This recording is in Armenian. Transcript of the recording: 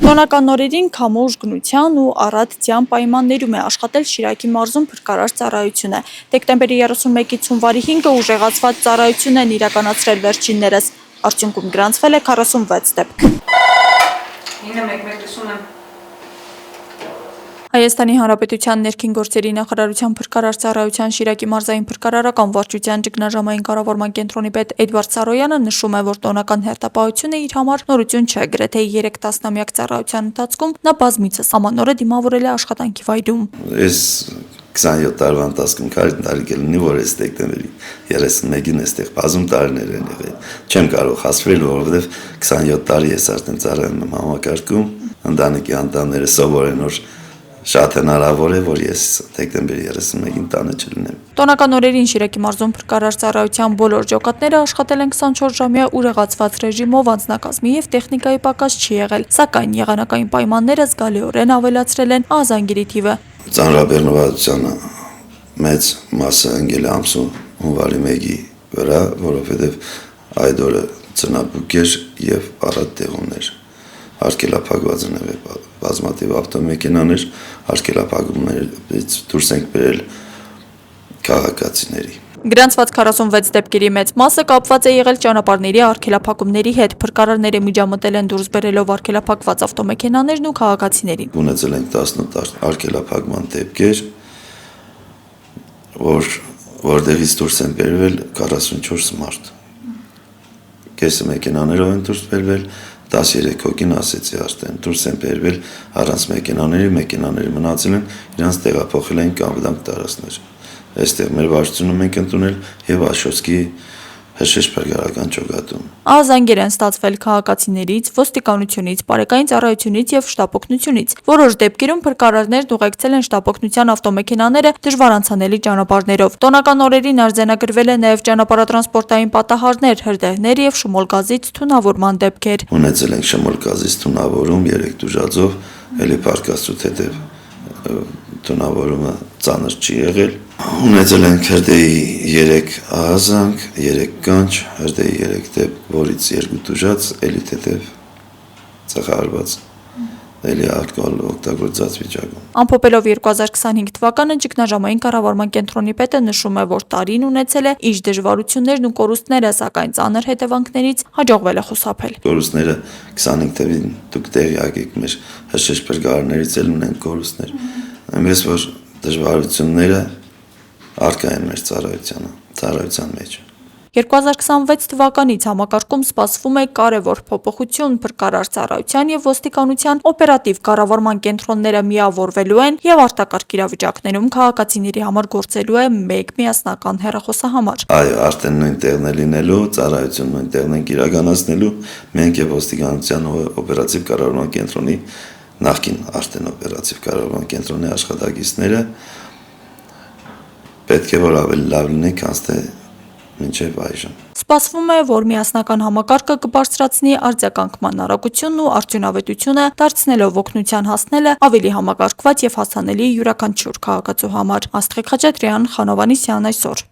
Տոնական օրերին քամու ուժգնության ու առատ ձյան պայմաններում է աշխատել Շիրակի մարզում փրկարար ծառայությունը։ Դեկտեմբերի 31-ից հունվարի 5-ը ուժեղացված ծառայություն են իրականացրել վերջիններս։ Արդյունքում գրանցվել է 46 դեպք։ Հայաստանի Հանրապետության ներքին գործերի նախարարության փրկարար ծառայության Շիրակի մարզային փրկարարական վարչության ճգնաժամային կառավարման կենտրոնի պետ Էդվարդ Սարոյանը նշում է, որ տոնական հերթապահությունը իր համար նորություն չէ, գրեթե 3 տասնամյակ ծառայության ընթացքում նա բազմիցս ամանորը դիմավորել է աշխատանքի վայրում։ Ես 27 տարվա ընթացքում կարելի կլինի, որ այս դեկտեմբերի 31-ին այստեղ բազում տարիներ են եղել։ Չեմ կարող հասցնել, որովհետև 27 տարի ես արդեն ծառայում եմ համակարգում, ընտանիքի անդամները սովորեն, որ շատ հնարավոր է, որ ես դեկտեմբերի 31-ին տանը չլինեմ։ Տոնական օրերին Շիրակի մարզում փրկարար ծառայության բոլոր ջոկատները աշխատել են 24-ժամյա ուժեղացված ռեժիմով, անձնակազմի եւ տեխնիկայի պակաս չի եղել, սակայն եղանակային պայմանները զգալիորեն ավելացրել են ահազանգերի թիվը։ Ծանրաբեռնվածությունը մեծ մասը ընկել է ամսու հունվարի 1-ի վրա, որովհետև այդ օրը ծնաբուկ էր եւ առատ տեղումներ։ Արկելափակված են եղել բազմաթիվ ավտոմեքենաներ, արկելափակումներից դուրս ենք բերել քաղաքացիների։ Գրանցված 46 դեպքերի մեծ մասը կապված է եղել ճանապարհների արկելափակումների հետ։ Փրկարարները միջամտել են դուրս բերելով արկելափակված ավտոմեքենաներն ու քաղաքացիներին։ Ունեցել ենք 18 արկելափակման դեպքեր, որտեղից դուրս են բերվել 44 մարդ։ Կեսը մեքենաներով են դուրս բերվել, 13 հոգին ասեցի արդեն դուրս են բերվել առանց մեքենաները մնացել են, իրանց տեղափոխել են կապդանք տարածքներ։ Այստեղ մեր վարչությունում ենք ընդունել եւ Աշոտսկի հրշեջ փրկարարական ջոկատում։ Ահազանգեր են ստացվել քաղաքացիներից, ոստիկանությունից, բարեկային ծառայությունից եւ շտապօգնությունից։ Որոշ դեպքերում փրկարարներն ուղեկցել են շտապօգնության ավտոմեքենաները դժվար անցանելի ճանապարհներով։ Տոնական օրերին արձանագրվել է նաեւ ճանապարհատրանսպորտային պատահարներ, հրդեհներ եւ շմոլ գազից թունավորման դեպքեր։ Ունեցել ենք շմոլ գազից թունավորում 3 դուժածով, ելի պարկասուց հետև թունավորումը ծանր չի եղել։ Ունեցել ենք հրդեհի 3 ահազանգ, 3 կանչ, հրդեհի 3 դեպք, որից 2 դուժած, ելի թեթև ծխարված, ելի ալկոհոլ օգտագործած վիճակում։ Ամփոփելով 2025 թվականը ճգնաժամային կառավարման կենտրոնի պետը նշում է, որ տարին ունեցել է իր դժվարություններն ու կորուստները, սակայն ծանր հետևանքներից հաջողվել է խուսափել։ Կորուստները 25 թվին դուք տեղյակ եք, մեր հրշեջ փրկարարներից էլ ունենք կորուստներ։ Այնպես որ դժվարությունները առկա են մեր ծառայության մեջ։ 2026 թվականից համակարգում սպասվում է կարևոր փոփոխություն, փրկարար ծառայության եւ ոստիկանության օպերատիվ կառավարման կենտրոնները միավորվելու են եւ արտակարգ իրավիճակներում քաղաքացիների համար գործելու է մեկ միասնական հեռախոսահամար։ Այո, արդեն նույն տեղն է լինելու, ծառայությունն նույն տեղն ենք իրականացնելու, մենք եւ ոստիկանության օպերատիվ կառավարման կենտրոնի նախկին արդեն օպերատիվ կառավարման կենտրոնի աշխատակիցները պետք է որ ավելի լավ լինի, քան թե մինչև այժմ։ Սպասվում է, որ միասնական համակարգը կբարձրացնի արձագանքման արագությունն ու արդյունավետությունը, դարձնելով օգնության հասնելը ավելի համակարգված եւ հասանելի յուրաքանչյուր քաղաքացու համար։ Աստղիկ Խաչատրյան, Խանովանիսյան այսօր։